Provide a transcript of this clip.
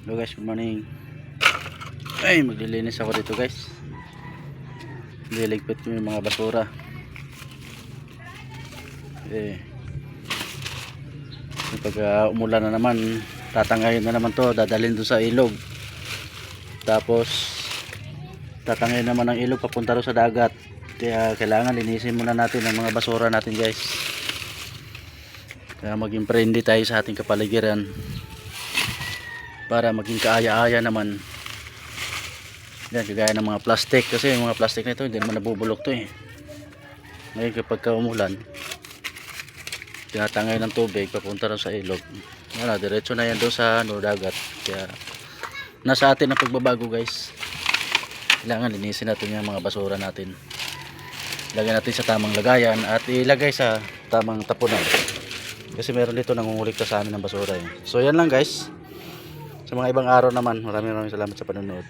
Hello guys, good morning. Ay, maglilinis ako dito guys. Liligpit ko yung mga basura. Pag umulan na naman, tatanggayin na naman to, dadalhin doon sa ilog. Tapos tatanggayin naman ang ilog papunta ro sa dagat. Kaya kailangan linisin muna natin ang mga basura natin guys. Kaya maging friendly tayo sa ating kapaligiran, para maging kaaya-aya naman. Yan, kagaya ng mga plastic, kasi yung mga plastic na ito hindi naman nabubulok to eh. Ngayon kapag umulan, tinatangay ng tubig papunta rin sa ilog, wala, diretso na yan doon sa dagat. Kaya nasa atin ang pagbabago guys. Kailangan linisin natin yung mga basura natin, lagyan natin sa tamang lagayan at ilagay sa tamang tapunan, kasi meron dito nangungulikta sa amin ng basura eh. So yan lang guys. Sa mga ibang araw naman, maraming salamat sa panonood.